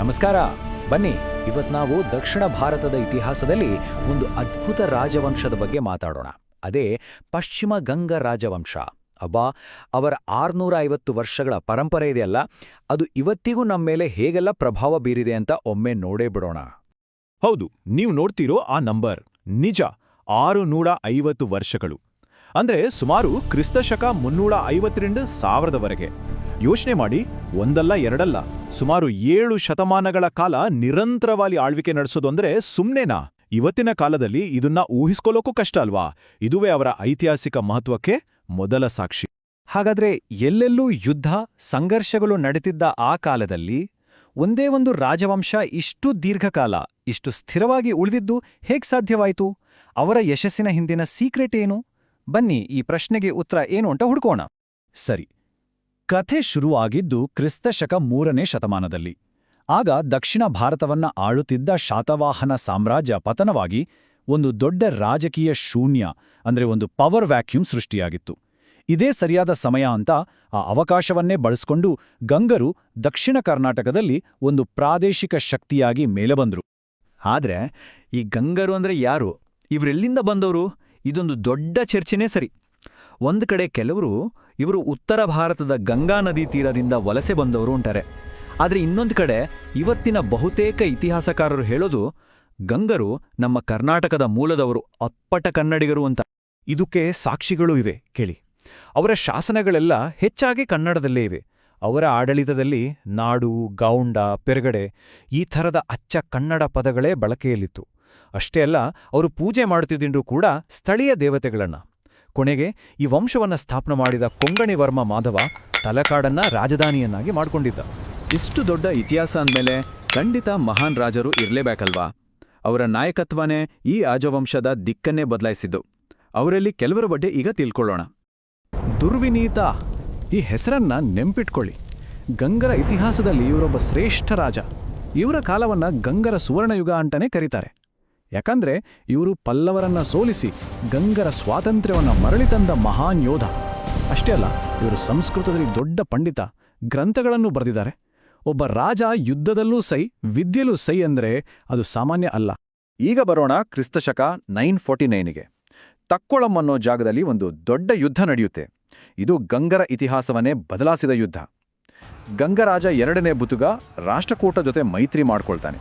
ನಮಸ್ಕಾರ. ಬನ್ನಿ, ಇವತ್ತು ನಾವು ದಕ್ಷಿಣ ಭಾರತದ ಇತಿಹಾಸದಲ್ಲಿ ಒಂದು ಅದ್ಭುತ ರಾಜವಂಶದ ಬಗ್ಗೆ ಮಾತಾಡೋಣ. ಅದೇ ಪಶ್ಚಿಮ ಗಂಗ ರಾಜವಂಶ. ಅಬ್ಬಾ, ಅವರ 650 ವರ್ಷಗಳ ಪರಂಪರೆ ಇದೆಯಲ್ಲ, ಅದು ಇವತ್ತಿಗೂ ನಮ್ಮ ಮೇಲೆ ಹೇಗೆಲ್ಲ ಪ್ರಭಾವ ಬೀರಿದೆ ಅಂತ ಒಮ್ಮೆ ನೋಡೇ ಬಿಡೋಣ. ಹೌದು, ನೀವು ನೋಡ್ತಿರೋ ಆ ನಂಬರ್ ನಿಜ. 650 ವರ್ಷಗಳು ಅಂದ್ರೆ ಸುಮಾರು ಕ್ರಿಸ್ತಶಕ 352,000ವರೆಗೆ. ಯೋಚನೆ ಮಾಡಿ, ಒಂದಲ್ಲ ಎರಡಲ್ಲ, ಸುಮಾರು 7 ಶತಮಾನಗಳ ಕಾಲ ನಿರಂತರವಾಗಿ ಆಳ್ವಿಕೆ ನಡೆಸೋದು ಅಂದ್ರೆ ಸುಮ್ನೆನಾ? ಇವತ್ತಿನ ಕಾಲದಲ್ಲಿ ಇದನ್ನ ಊಹಿಸ್ಕೊಳ್ಳೋಕ್ಕೂ ಕಷ್ಟ ಅಲ್ವಾ? ಇದುವೇ ಅವರ ಐತಿಹಾಸಿಕ ಮಹತ್ವಕ್ಕೆ ಮೊದಲ ಸಾಕ್ಷಿ. ಹಾಗಾದ್ರೆ ಎಲ್ಲೆಲ್ಲೂ ಯುದ್ಧ, ಸಂಘರ್ಷಗಳು ನಡೀತಿದ್ದ ಆ ಕಾಲದಲ್ಲಿ ಒಂದೇ ಒಂದು ರಾಜವಂಶ ಇಷ್ಟು ದೀರ್ಘಕಾಲ, ಇಷ್ಟು ಸ್ಥಿರವಾಗಿ ಉಳಿದಿದ್ದು ಹೇಗೆ ಸಾಧ್ಯವಾಯಿತು? ಅವರ ಯಶಸ್ಸಿನ ಹಿಂದಿನ ಸೀಕ್ರೆಟ್ ಏನು? ಬನ್ನಿ, ಈ ಪ್ರಶ್ನೆಗೆ ಉತ್ತರ ಏನು ಅಂತ ಹುಡುಕೋಣ. ಸರಿ, ಕಥೆ ಶುರುವಾಗಿದ್ದು ಕ್ರಿಸ್ತಶಕ 3ನೇ ಶತಮಾನದಲ್ಲಿ. ಆಗ ದಕ್ಷಿಣ ಭಾರತವನ್ನ ಆಳುತ್ತಿದ್ದ ಶಾತವಾಹನ ಸಾಮ್ರಾಜ್ಯ ಪತನವಾಗಿ ಒಂದು ದೊಡ್ಡ ರಾಜಕೀಯ ಶೂನ್ಯ, ಅಂದ್ರೆ ಒಂದು ಪವರ್ ವ್ಯಾಕ್ಯೂಮ್ ಸೃಷ್ಟಿಯಾಗಿತ್ತು. ಇದೇ ಸರಿಯಾದ ಸಮಯ ಅಂತ ಆ ಅವಕಾಶವನ್ನೇ ಬಳಸ್ಕೊಂಡು ಗಂಗರು ದಕ್ಷಿಣ ಕರ್ನಾಟಕದಲ್ಲಿ ಒಂದು ಪ್ರಾದೇಶಿಕ ಶಕ್ತಿಯಾಗಿ ಮೇಲೆ ಬಂದ್ರು. ಆದ್ರೆ ಈ ಗಂಗರು ಅಂದ್ರೆ ಯಾರು? ಇವರೆಲ್ಲಿಂದ ಬಂದವರು? ಇದೊಂದು ದೊಡ್ಡ ಚರ್ಚೆನೇ ಸರಿ. ಒಂದು ಕಡೆ ಕೆಲವರು ಇವರು ಉತ್ತರ ಭಾರತದ ಗಂಗಾ ನದಿ ತೀರದಿಂದ ವಲಸೆ ಬಂದವರು ಅಂತಾರೆ. ಆದರೆ ಇನ್ನೊಂದು ಕಡೆ ಇವತ್ತಿನ ಬಹುತೇಕ ಇತಿಹಾಸಕಾರರು ಹೇಳೋದು ಗಂಗರು ನಮ್ಮ ಕರ್ನಾಟಕದ ಮೂಲದವರು, ಅಪ್ಪಟ ಕನ್ನಡಿಗರು ಅಂತ. ಇದಕ್ಕೆ ಸಾಕ್ಷಿಗಳೂ ಇವೆ, ಕೇಳಿ. ಅವರ ಶಾಸನಗಳೆಲ್ಲ ಹೆಚ್ಚಾಗಿ ಕನ್ನಡದಲ್ಲೇ ಇವೆ. ಅವರ ಆಡಳಿತದಲ್ಲಿ ನಾಡು, ಗೌಂಡ, ಪೆರಗಡೆ ಈ ಥರದ ಅಚ್ಚ ಕನ್ನಡ ಪದಗಳೇ ಬಳಕೆಯಲ್ಲಿತ್ತು. ಅಷ್ಟೇ ಅಲ್ಲ, ಅವರು ಪೂಜೆ ಮಾಡುತ್ತಿದ್ದರೂ ಕೂಡ ಸ್ಥಳೀಯ ದೇವತೆಗಳನ್ನ. ಕೊನೆಗೆ ಈ ವಂಶವನ್ನ ಸ್ಥಾಪನೆ ಮಾಡಿದ ಕೊಂಗಣಿ ವರ್ಮ ಮಾಧವ ತಲಕಾಡನ್ನ ರಾಜಧಾನಿಯನ್ನಾಗಿ ಮಾಡಿಕೊಂಡಿದ್ದ. ಇಷ್ಟು ದೊಡ್ಡ ಇತಿಹಾಸ ಅಂದಮೇಲೆ ಖಂಡಿತ ಮಹಾನ್ ರಾಜರು ಇರಲೇಬೇಕಲ್ವಾ? ಅವರ ನಾಯಕತ್ವನೇ ಈ ರಾಜವಂಶದ ದಿಕ್ಕನ್ನೇ ಬದಲಾಯಿಸಿದ್ದು. ಅವರಲ್ಲಿ ಕೆಲವರ ಬಗ್ಗೆ ಈಗ ತಿಳ್ಕೊಳ್ಳೋಣ. ದುರ್ವಿನೀತ, ಈ ಹೆಸರನ್ನ ನೆಂಪಿಟ್ಕೊಳ್ಳಿ. ಗಂಗರ ಇತಿಹಾಸದಲ್ಲಿ ಇವರೊಬ್ಬ ಶ್ರೇಷ್ಠ ರಾಜ. ಇವರ ಕಾಲವನ್ನ ಗಂಗರ ಸುವರ್ಣಯುಗ ಅಂತಾನೆ ಕರೀತಾರೆ. ಯಾಕಂದ್ರೆ ಇವರು ಪಲ್ಲವರನ್ನ ಸೋಲಿಸಿ ಗಂಗರ ಸ್ವಾತಂತ್ರ್ಯವನ್ನ ಮರಳಿ ತಂದ ಮಹಾನ್ ಯೋಧ. ಅಷ್ಟೇ ಅಲ್ಲ, ಇವರು ಸಂಸ್ಕೃತದಲ್ಲಿ ದೊಡ್ಡ ಪಂಡಿತ, ಗ್ರಂಥಗಳನ್ನು ಬರೆದಿದ್ದಾರೆ. ಒಬ್ಬ ರಾಜ ಯುದ್ಧದಲ್ಲೂ ಸೈ, ವಿದ್ಯೆಲೂ ಸೈ ಅಂದ್ರೆ ಅದು ಸಾಮಾನ್ಯ ಅಲ್ಲ. ಈಗ ಬರೋಣ ಕ್ರಿಸ್ತಶಕ 949ಗೆ. ತಕ್ಕೊಳಂ ಅನ್ನೋ ಜಾಗದಲ್ಲಿ ಒಂದು ದೊಡ್ಡ ಯುದ್ಧ ನಡೆಯುತ್ತೆ. ಇದು ಗಂಗರ ಇತಿಹಾಸವನ್ನೇ ಬದಲಾಯಿಸಿದ ಯುದ್ಧ. ಗಂಗರಾಜ 2ನೇ ಬುತುಗ ರಾಷ್ಟ್ರಕೂಟ ಜೊತೆ ಮೈತ್ರಿ ಮಾಡ್ಕೊಳ್ತಾನೆ.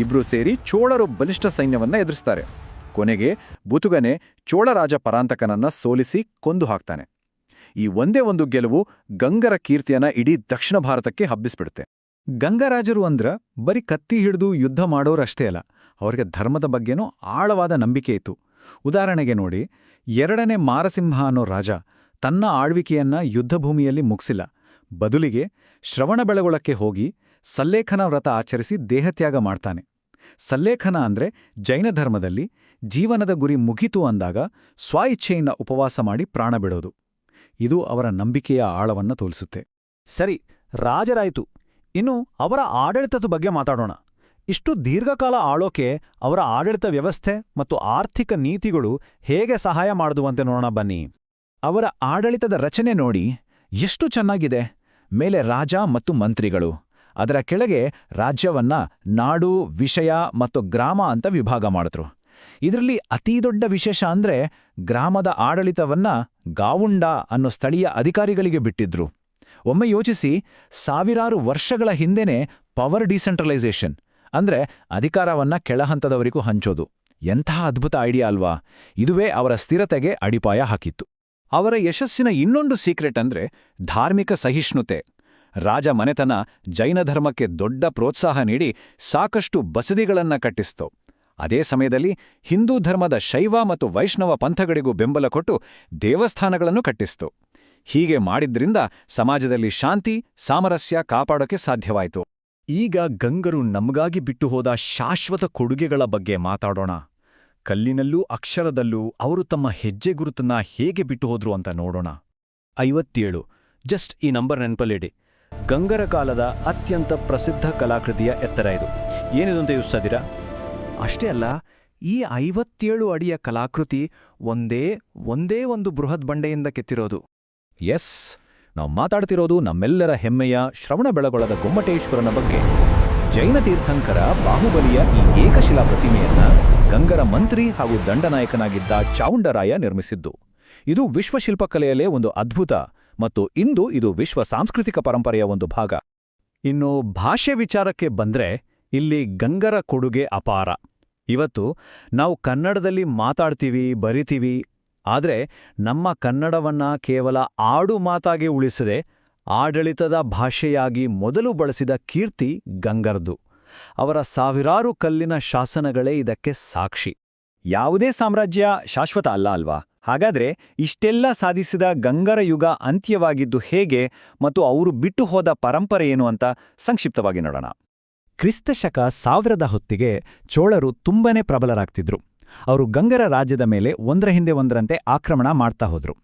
ಇಬ್ರು ಸೇರಿ ಚೋಳರು ಬಲಿಷ್ಠ ಸೈನ್ಯವನ್ನ ಎದುರಿಸ್ತಾರೆ. ಕೊನೆಗೆ ಬುತುಗನೆ ಚೋಳರಾಜ ಪರಾಂತಕನನ್ನ ಸೋಲಿಸಿ ಕೊಂದು ಹಾಕ್ತಾನೆ. ಈ ಒಂದೇ ಒಂದು ಗೆಲುವು ಗಂಗರ ಕೀರ್ತಿಯನ್ನ ಇಡೀ ದಕ್ಷಿಣ ಭಾರತಕ್ಕೆ ಹಬ್ಬಿಸ್ಬಿಡುತ್ತೆ. ಗಂಗರಾಜರು ಅಂದ್ರ ಬರೀ ಕತ್ತಿ ಹಿಡಿದು ಯುದ್ಧ ಮಾಡೋರಷ್ಟೇ ಅಲ್ಲ, ಅವ್ರಿಗೆ ಧರ್ಮದ ಬಗ್ಗೆನೂ ಆಳವಾದ ನಂಬಿಕೆ ಇತ್ತು. ಉದಾಹರಣೆಗೆ ನೋಡಿ, 2ನೇ ಮಾರಸಿಂಹ ಅನ್ನೋ ರಾಜ ತನ್ನ ಆಳ್ವಿಕೆಯನ್ನ ಯುದ್ಧಭೂಮಿಯಲ್ಲಿ ಮುಗಿಸಿಲ್ಲ. ಬದಲಿಗೆ ಶ್ರವಣಬೆಳಗೊಳಕ್ಕೆ ಹೋಗಿ ಸಲ್ಲೇಖನ ವ್ರತ ಆಚರಿಸಿ ದೇಹತ್ಯಾಗ ಮಾಡ್ತಾನೆ. ಸಲ್ಲೇಖನ ಅಂದ್ರೆ ಜೈನ ಧರ್ಮದಲ್ಲಿ ಜೀವನದ ಗುರಿ ಮುಗಿತು ಅಂದಾಗ ಸ್ವಇಚ್ಛೆಯಿಂದ ಉಪವಾಸ ಮಾಡಿ ಪ್ರಾಣ ಬಿಡೋದು. ಇದು ಅವರ ನಂಬಿಕೆಯ ಆಳವನ್ನ ತೋರಿಸುತ್ತೆ. ಸರಿ, ರಾಜರಾಯಿತು. ಇನ್ನು ಅವರ ಆಡಳಿತದ ಬಗ್ಗೆ ಮಾತಾಡೋಣ. ಇಷ್ಟು ದೀರ್ಘಕಾಲ ಆಳೋಕೆ ಅವರ ಆಡಳಿತ ವ್ಯವಸ್ಥೆ ಮತ್ತು ಆರ್ಥಿಕ ನೀತಿಗಳು ಹೇಗೆ ಸಹಾಯ ಮಾಡಿದುವಂತೆ ನೋಡೋಣ ಬನ್ನಿ. ಅವರ ಆಡಳಿತದ ರಚನೆ ನೋಡಿ, ಎಷ್ಟು ಚೆನ್ನಾಗಿದೆ. ಮೇಲೆ ರಾಜ ಮತ್ತು ಮಂತ್ರಿಗಳು, ಅದರ ಕೆಳಗೆ ರಾಜ್ಯವನ್ನ ನಾಡು, ವಿಷಯ ಮತ್ತು ಗ್ರಾಮ ಅಂತ ವಿಭಾಗ ಮಾಡಿದ್ರು. ಇದರಲ್ಲಿ ಅತೀ ದೊಡ್ಡ ವಿಶೇಷ ಅಂದ್ರೆ ಗ್ರಾಮದ ಆಡಳಿತವನ್ನ ಗಾವುಂಡ ಅನ್ನೋ ಸ್ಥಳೀಯ ಅಧಿಕಾರಿಗಳಿಗೆ ಬಿಟ್ಟಿದ್ರು. ಒಮ್ಮೆ ಯೋಚಿಸಿ, ಸಾವಿರಾರು ವರ್ಷಗಳ ಹಿಂದೆನೇ ಪವರ್ ಡಿಸೆಂಟ್ರಲೈಸೇಷನ್ ಅಂದ್ರೆ ಅಧಿಕಾರವನ್ನ ಕೆಳಹಂತದವರಿಗೂ ಹಂಚೋದು. ಎಂತಹ ಅದ್ಭುತ ಐಡಿಯಾ ಅಲ್ವಾ? ಇದುವೇ ಅವರ ಸ್ಥಿರತೆಗೆ ಅಡಿಪಾಯ ಹಾಕಿತ್ತು. ಅವರ ಯಶಸ್ಸಿನ ಇನ್ನೊಂದು ಸೀಕ್ರೆಟ್ ಅಂದ್ರೆ ಧಾರ್ಮಿಕ ಸಹಿಷ್ಣುತೆ. ರಾಜ ಮನೆತನ ಜೈನ ಧರ್ಮಕ್ಕೆ ದೊಡ್ಡ ಪ್ರೋತ್ಸಾಹ ನೀಡಿ ಸಾಕಷ್ಟು ಬಸದಿಗಳನ್ನ ಕಟ್ಟಿಸ್ತು. ಅದೇ ಸಮಯದಲ್ಲಿ ಹಿಂದೂ ಧರ್ಮದ ಶೈವ ಮತ್ತು ವೈಷ್ಣವ ಪಂಥಗಳಿಗೂ ಬೆಂಬಲ ಕೊಟ್ಟು ದೇವಸ್ಥಾನಗಳನ್ನು ಕಟ್ಟಿಸ್ತು. ಹೀಗೆ ಮಾಡಿದ್ರಿಂದ ಸಮಾಜದಲ್ಲಿ ಶಾಂತಿ, ಸಾಮರಸ್ಯ ಕಾಪಾಡೋಕೆ ಸಾಧ್ಯವಾಯಿತು. ಈಗ ಗಂಗರು ನಮಗಾಗಿ ಬಿಟ್ಟು ಹೋದ ಶಾಶ್ವತ ಕೊಡುಗೆಗಳ ಬಗ್ಗೆ ಮಾತಾಡೋಣ. ಕಲ್ಲಿನಲ್ಲೂ ಅಕ್ಷರದಲ್ಲೂ ಅವರು ತಮ್ಮ ಹೆಜ್ಜೆ ಗುರುತನ್ನ ಹೇಗೆ ಬಿಟ್ಟು ಹೋದ್ರು ಅಂತ ನೋಡೋಣ. 57. ಜಸ್ಟ್ ಈ ನಂಬರ್ ನೆನಪಲ್ಲಿಡಿ. ಗಂಗರ ಕಾಲದ ಅತ್ಯಂತ ಪ್ರಸಿದ್ಧ ಕಲಾಕೃತಿಯ ಎತ್ತರ ಇದು. ಏನಿದು ಅಂತ ಯೋಚಿಸ್ತಿದ್ದೀರಾ? ಅಷ್ಟೇ ಅಲ್ಲ, ಈ 57 ಅಡಿಯ ಕಲಾಕೃತಿ ಒಂದೇ ಒಂದು ಬೃಹತ್ ಬಂಡೆಯಿಂದ ಕೆತ್ತಿರೋದು. ಎಸ್, ನಾವು ಮಾತಾಡ್ತಿರೋದು ನಮ್ಮೆಲ್ಲರ ಹೆಮ್ಮೆಯ ಶ್ರವಣಬೆಳಗೊಳದ ಗೊಮ್ಮಟೇಶ್ವರನ ಬಗ್ಗೆ. ಜೈನ ತೀರ್ಥಂಕರ ಬಾಹುಬಲಿಯ ಈ ಏಕಶಿಲಾ ಪ್ರತಿಮೆಯನ್ನ ಗಂಗರ ಮಂತ್ರಿ ಹಾಗೂ ದಂಡನಾಯಕನಾಗಿದ್ದ ಚಾವುಂಡರಾಯ ನಿರ್ಮಿಸಿದ್ದು. ಇದು ವಿಶ್ವಶಿಲ್ಪಕಲೆಯಲ್ಲೇ ಒಂದು ಅದ್ಭುತ ಮತ್ತು ಇಂದು ಇದು ವಿಶ್ವ ಸಾಂಸ್ಕೃತಿಕ ಪರಂಪರೆಯ ಒಂದು ಭಾಗ. ಇನ್ನು ಭಾಷೆ ವಿಚಾರಕ್ಕೆ ಬಂದ್ರೆ ಇಲ್ಲಿ ಗಂಗರ ಕೊಡುಗೆ ಅಪಾರ. ಇವತ್ತು ನಾವು ಕನ್ನಡದಲ್ಲಿ ಮಾತಾಡ್ತೀವಿ, ಬರಿತೀವಿ, ಆದರೆ ನಮ್ಮ ಕನ್ನಡವನ್ನ ಕೇವಲ ಆಡು ಮಾತಾಗಿ ಉಳಿಸದೆ ಆಡಳಿತದ ಭಾಷೆಯಾಗಿ ಮೊದಲು ಬಳಸಿದ ಕೀರ್ತಿ ಗಂಗರದು. ಅವರ ಸಾವಿರಾರು ಕಲ್ಲಿನ ಶಾಸನಗಳೇ ಇದಕ್ಕೆ ಸಾಕ್ಷಿ. ಯಾವುದೇ ಸಾಮ್ರಾಜ್ಯ ಶಾಶ್ವತ ಅಲ್ಲ ಅಲ್ವಾ? ಹಾಗಾದ್ರೆ ಇಷ್ಟೆಲ್ಲ ಸಾಧಿಸಿದ ಗಂಗರ ಯುಗ ಅಂತ್ಯವಾಗಿದ್ದು ಹೇಗೆ ಮತ್ತು ಅವರು ಬಿಟ್ಟು ಹೋದ ಪರಂಪರೆ ಏನು ಅಂತ ಸಂಕ್ಷಿಪ್ತವಾಗಿ ನೋಡೋಣ. ಕ್ರಿಸ್ತಶಕ 1000 ಹೊತ್ತಿಗೆ ಚೋಳರು ತುಂಬನೇ ಪ್ರಬಲರಾಗ್ತಿದ್ರು. ಅವರು ಗಂಗರ ರಾಜ್ಯದ ಮೇಲೆ ಒಂದರ ಹಿಂದೆ ಒಂದರಂತೆ ಆಕ್ರಮಣ ಮಾಡ್ತಾ ಹೋದ್ರು.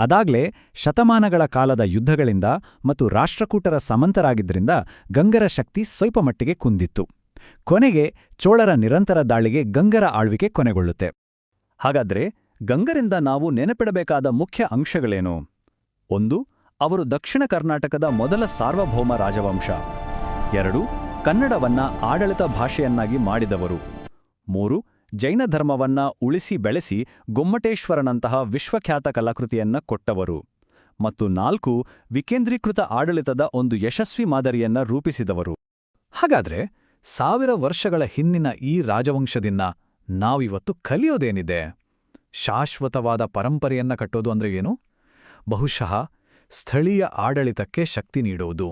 ಅದಾಗ್ಲೇ ಶತಮಾನಗಳ ಕಾಲದ ಯುದ್ಧಗಳಿಂದ ಮತ್ತು ರಾಷ್ಟ್ರಕೂಟರ ಸಮಂತರಾಗಿದ್ದರಿಂದ ಗಂಗರ ಶಕ್ತಿ ಸ್ವಲ್ಪ ಮಟ್ಟಿಗೆ ಕುಂದಿತ್ತು. ಕೊನೆಗೆ ಚೋಳರ ನಿರಂತರ ದಾಳಿಗೆ ಗಂಗರ ಆಳ್ವಿಕೆ ಕೊನೆಗೊಳ್ಳುತ್ತೆ. ಹಾಗಾದ್ರೆ ಗಂಗರಿಂದ ನಾವು ನೆನಪಿಡಬೇಕಾದ ಮುಖ್ಯ ಅಂಶಗಳೇನು? 1. ಅವರು ದಕ್ಷಿಣ ಕರ್ನಾಟಕದ ಮೊದಲ ಸಾರ್ವಭೌಮ ರಾಜವಂಶ. 2. ಕನ್ನಡವನ್ನ ಆಡಳಿತ ಭಾಷೆಯನ್ನಾಗಿ ಮಾಡಿದವರು. 3. ಜೈನ ಧರ್ಮವನ್ನ ಉಳಿಸಿ ಬೆಳೆಸಿ ಗೊಮ್ಮಟೇಶ್ವರನಂತಹ ವಿಶ್ವಖ್ಯಾತ ಕಲಾಕೃತಿಯನ್ನ ಕೊಟ್ಟವರು. ಮತ್ತು 4. ವಿಕೇಂದ್ರೀಕೃತ ಆಡಳಿತದ ಒಂದು ಯಶಸ್ವಿ ಮಾದರಿಯನ್ನ ರೂಪಿಸಿದವರು. ಹಾಗಾದ್ರೆ 1000 ವರ್ಷಗಳ ಹಿಂದಿನ ಈ ರಾಜವಂಶದಿಂದ ನಾವಿವತ್ತು ಕಲಿಯೋದೇನಿದೆ? ಶಾಶ್ವತವಾದ ಪರಂಪರೆಯನ್ನ ಕಟ್ಟೋದು ಅಂದ್ರೆ ಏನು? ಬಹುಶಃ ಸ್ಥಳೀಯ ಆಡಳಿತಕ್ಕೆ ಶಕ್ತಿ ನೀಡುವುದು,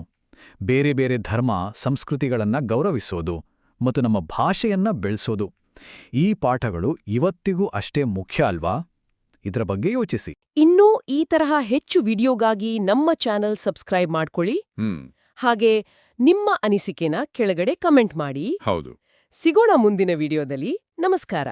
ಬೇರೆ ಬೇರೆ ಧರ್ಮ ಸಂಸ್ಕೃತಿಗಳನ್ನ ಗೌರವಿಸೋದು ಮತ್ತು ನಮ್ಮ ಭಾಷೆಯನ್ನ ಬೆಳೆಸೋದು. ಈ ಪಾಠಗಳು ಇವತ್ತಿಗೂ ಅಷ್ಟೇ ಮುಖ್ಯ ಅಲ್ವಾ? ಇದರ ಬಗ್ಗೆ ಯೋಚಿಸಿ. ಇನ್ನೂ ಈ ತರಹ ಹೆಚ್ಚು ವಿಡಿಯೋಗಾಗಿ ನಮ್ಮ ಚಾನೆಲ್ ಸಬ್ಸ್ಕ್ರೈಬ್ ಮಾಡ್ಕೊಳ್ಳಿ. ಹಾಗೆ ನಿಮ್ಮ ಅನಿಸಿಕೆನ ಕೆಳಗಡೆ ಕಮೆಂಟ್ ಮಾಡಿ. ಹೌದು. ಸಿಗೋಣ ಮುಂದಿನ ವಿಡಿಯೋದಲ್ಲಿ. ನಮಸ್ಕಾರ.